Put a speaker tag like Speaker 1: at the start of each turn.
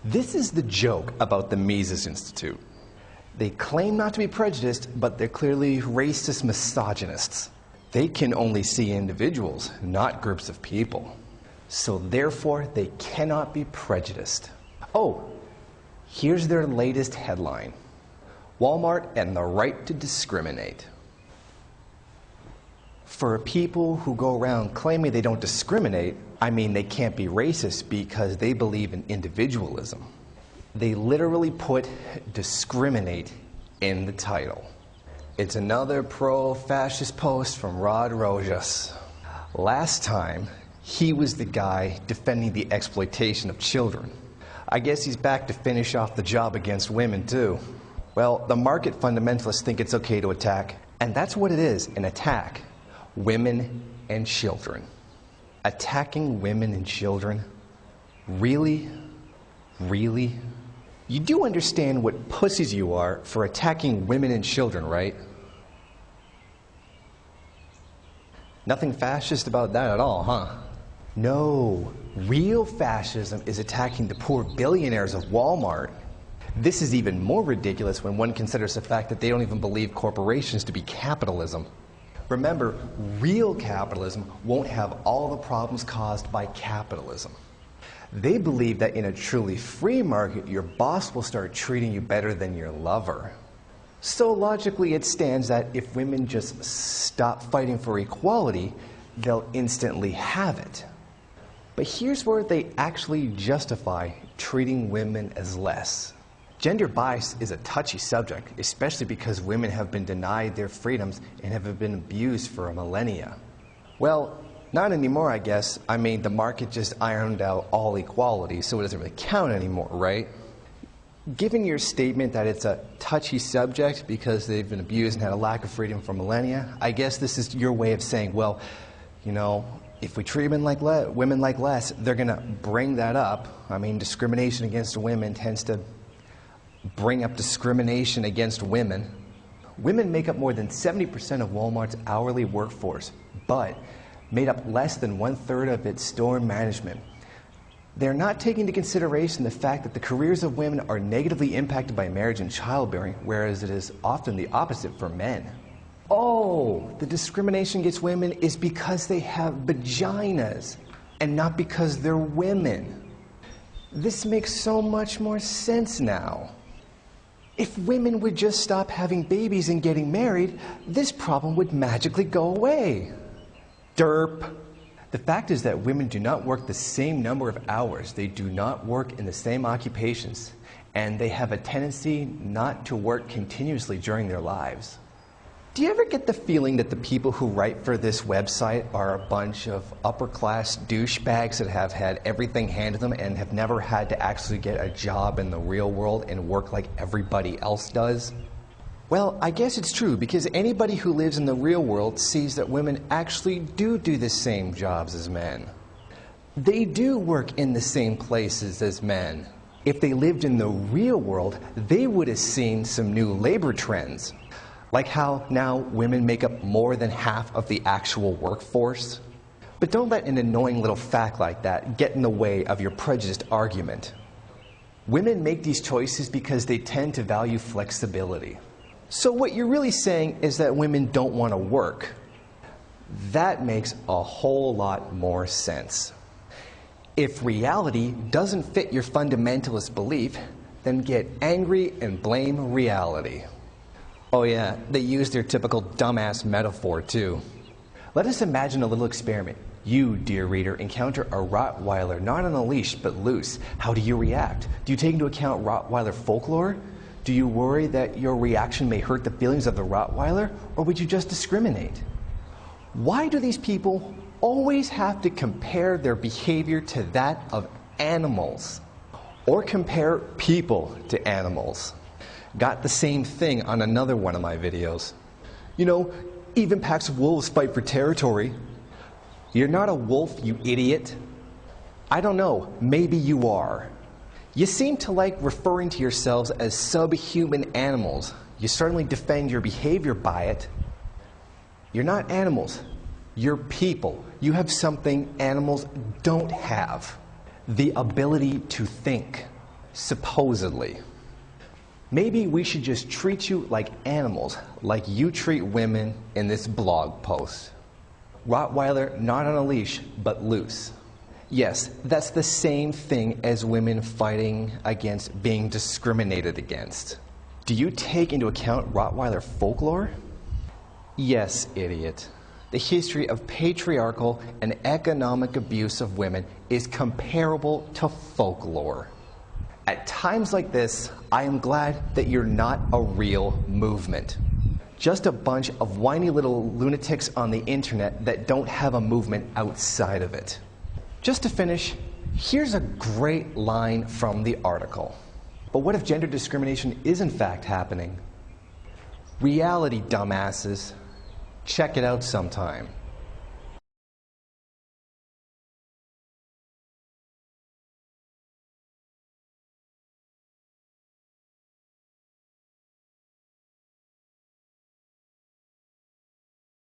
Speaker 1: This is the joke about the Mises Institute. They claim not to be prejudiced, but they're clearly racist misogynists. They can only see individuals, not groups of people. So therefore, they cannot be prejudiced. Oh, here's their latest headline. Walmart and the right to discriminate. For people who go around claiming they don't discriminate, I mean they can't be racist because they believe in individualism. They literally put discriminate in the title. It's another pro-fascist post from Rod Rojas. Last time, he was the guy defending the exploitation of children. I guess he's back to finish off the job against women too. Well, the market fundamentalists think it's okay to attack, and that's what it is, an attack. Women and children. Attacking women and children? Really? Really? You do understand what pussies you are for attacking women and children, right? Nothing fascist about that at all, huh? No. Real fascism is attacking the poor billionaires of Walmart. This is even more ridiculous when one considers the fact that they don't even believe corporations to be capitalism. Remember, real capitalism won't have all the problems caused by capitalism. They believe that in a truly free market, your boss will start treating you better than your lover. So logically, it stands that if women just stop fighting for equality, they'll instantly have it. But here's where they actually justify treating women as less. Gender bias is a touchy subject, especially because women have been denied their freedoms and have been abused for millennia. Well, not anymore, I guess. I mean, the market just ironed out all equality, so it doesn't really count anymore, right? Given your statement that it's a touchy subject because they've been abused and had a lack of freedom for millennia, I guess this is your way of saying, well, you know, if we treat women like less, they're going to bring that up. I mean, discrimination against women tends to bring up discrimination against women. Women make up more than 70% of Walmart's hourly workforce, but made up less than 1/3 of its store management. They're not taking into consideration the fact that the careers of women are negatively impacted by marriage and childbearing, whereas it is often the opposite for men. Oh, the discrimination against women is because they have vaginas and not because they're women. This makes so much more sense now. If women would just stop having babies and getting married, this problem would magically go away. Derp. The fact is that women do not work the same number of hours. They do not work in the same occupations, and they have a tendency not to work continuously during their lives. Do you ever get the feeling that the people who write for this website are a bunch of upper-class douchebags that have had everything handed them and have never had to actually get a job in the real world and work like everybody else does? Well, I guess it's true, because anybody who lives in the real world sees that women actually do the same jobs as men. They do work in the same places as men. If they lived in the real world, they would have seen some new labor trends. Like how now women make up more than half of the actual workforce. But don't let an annoying little fact like that get in the way of your prejudiced argument. Women make these choices because they tend to value flexibility. So what you're really saying is that women don't want to work. That makes a whole lot more sense. If reality doesn't fit your fundamentalist belief, then get angry and blame reality. Oh yeah, they use their typical dumbass metaphor too. Let us imagine a little experiment. You, dear reader, encounter a Rottweiler not on a leash but loose. How do you react? Do you take into account Rottweiler folklore? Do you worry that your reaction may hurt the feelings of the Rottweiler, or would you just discriminate? Why do these people always have to compare their behavior to that of animals? Or compare people to animals? Got the same thing on another one of my videos. You know, even packs of wolves fight for territory. You're not a wolf, you idiot. I don't know, maybe you are. You seem to like referring to yourselves as subhuman animals. You certainly defend your behavior by it. You're not animals, you're people. You have something animals don't have: the ability to think. Supposedly. Maybe we should just treat you like animals, like you treat women in this blog post. Rottweiler not on a leash, but loose. Yes, that's the same thing as women fighting against being discriminated against. Do you take into account Rottweiler folklore? Yes, idiot. The history of patriarchal and economic abuse of women is comparable to folklore. At times like this, I am glad that you're not a real movement. Just a bunch of whiny little lunatics on the internet that don't have a movement outside of it. Just to finish, here's a great line from the article. But what if gender discrimination is in fact happening? Reality, dumbasses. Check it out sometime.